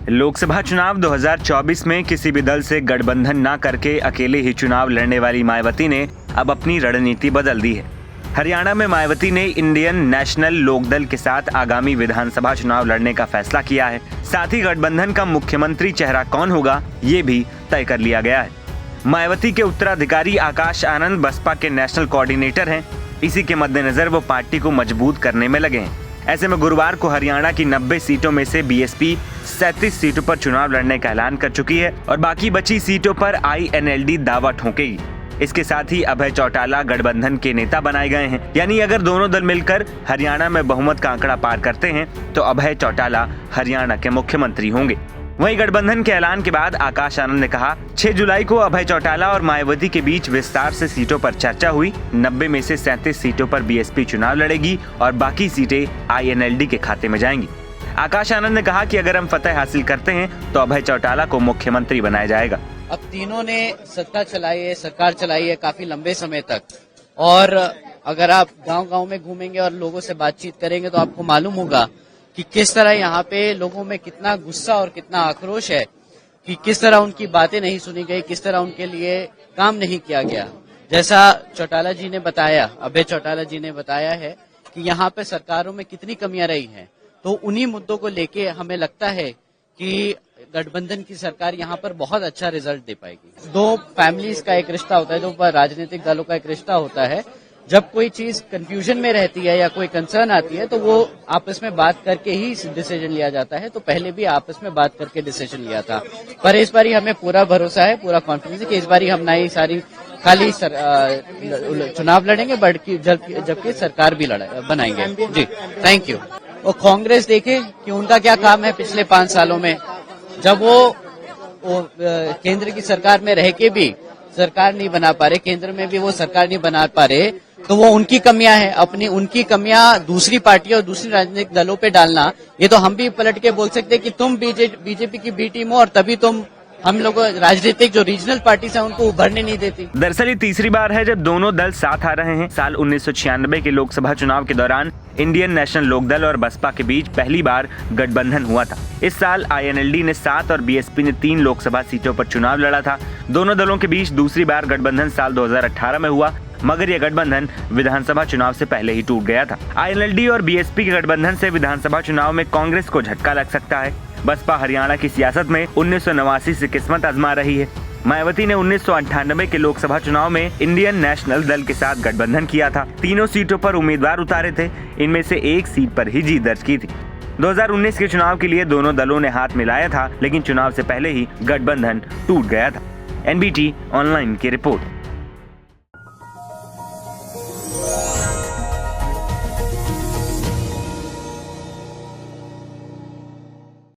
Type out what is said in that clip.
लोकसभा चुनाव 2024 में किसी भी दल से गठबंधन न करके अकेले ही चुनाव लड़ने वाली मायावती ने अब अपनी रणनीति बदल दी है। हरियाणा में मायावती ने इंडियन नेशनल लोकदल के साथ आगामी विधानसभा चुनाव लड़ने का फैसला किया है। साथ ही गठबंधन का मुख्यमंत्री चेहरा कौन होगा ये भी तय कर लिया गया है। मायावती के उत्तराधिकारी आकाश आनंद बसपा के नेशनल कोऑर्डिनेटर हैं। इसी के मद्देनजर वो पार्टी को मजबूत करने में लगे हैं। ऐसे में गुरुवार को हरियाणा की 90 सीटों में से बीएसपी 37 सीटों पर चुनाव लड़ने का ऐलान कर चुकी है और बाकी बची सीटों पर आईएनएलडी दावा ठोकेगी। इसके साथ ही अभय चौटाला गठबंधन के नेता बनाए गए हैं। यानी अगर दोनों दल मिलकर हरियाणा में बहुमत का आंकड़ा पार करते हैं तो अभय चौटाला हरियाणा के मुख्यमंत्री होंगे। वहीं गठबंधन के ऐलान के बाद आकाश आनंद ने कहा, 6 जुलाई को अभय चौटाला और मायावती के बीच विस्तार से सीटों पर चर्चा हुई। 90 में से 37 सीटों पर बीएसपी चुनाव लड़ेगी और बाकी सीटें आईएनएलडी के खाते में जाएंगी। आकाश आनंद ने कहा कि अगर हम फतह हासिल करते हैं तो अभय चौटाला को मुख्यमंत्री बनाया जाएगा। अब तीनों ने सरकार चलाई है काफी लंबे समय तक, और अगर आप गांव-गांव में घूमेंगे और लोगों से बातचीत करेंगे तो आपको मालूम होगा कि किस तरह यहाँ पे लोगों में कितना गुस्सा और कितना आक्रोश है कि किस तरह उनकी बातें नहीं सुनी गई, किस तरह उनके लिए काम नहीं किया गया। जैसा चौटाला जी ने बताया, अभय चौटाला जी ने बताया है कि यहाँ पे सरकारों में कितनी कमियां रही हैं, तो उन्हीं मुद्दों को लेके हमें लगता है कि गठबंधन की सरकार यहाँ पर बहुत अच्छा रिजल्ट दे पाएगी। दो फैमिलीज का एक रिश्ता होता है, दो राजनीतिक दलों का एक रिश्ता होता है। जब कोई चीज कंफ्यूजन में रहती है या कोई कंसर्न आती है तो वो आपस में बात करके ही डिसीजन लिया जाता है। तो पहले भी आपस में बात करके डिसीजन लिया था, पर इस बारी हमें पूरा भरोसा है, पूरा कॉन्फिडेंस है कि इस बारी हम ना ही सारी खाली चुनाव लड़ेंगे बल्कि जबकि सरकार भी बनाएंगे। जी, थैंक यू। और कांग्रेस देखे कि उनका क्या काम है पिछले 5 सालों में, जब वो केंद्र की सरकार में रह के भी सरकार नहीं बना पा रहे, केंद्र में भी वो सरकार नहीं बना पा रहे, तो वो उनकी कमियां हैं। उनकी कमियां दूसरी पार्टियों और दूसरी राजनीतिक दलों पे डालना, ये तो हम भी पलट के बोल सकते हैं कि तुम बीजेपी की बी टीम हो और तभी तुम हम लोग राजनीतिक जो रीजनल पार्टीज हैं उनको उभरने नहीं देती। दरअसल ये तीसरी बार है जब दोनों दल साथ आ रहे हैं। साल 1996 के लोकसभा चुनाव के दौरान इंडियन नेशनल लोकदल और बसपा के बीच पहली बार गठबंधन हुआ था। इस साल आईएनएलडी ने 7 और बीएसपी ने 3 लोकसभा सीटों पर चुनाव लड़ा था। दोनों दलों के बीच दूसरी बार गठबंधन साल 2018 में हुआ, मगर यह गठबंधन विधानसभा चुनाव से पहले ही टूट गया था। आईएनएलडी और बीएसपी के गठबंधन से विधानसभा चुनाव में कांग्रेस को झटका लग सकता है। बसपा हरियाणा की सियासत में 1989 से किस्मत आजमा रही है। मायावती ने 1998 के लोकसभा चुनाव में इंडियन नेशनल दल के साथ गठबंधन किया था। तीनों सीटों पर उम्मीदवार उतारे थे, इनमें से एक सीट पर ही जीत दर्ज की थी। 2019 के चुनाव के लिए दोनों दलों ने हाथ मिलाया था, लेकिन चुनाव से पहले ही गठबंधन टूट गया था। एनबीटी ऑनलाइन की रिपोर्ट।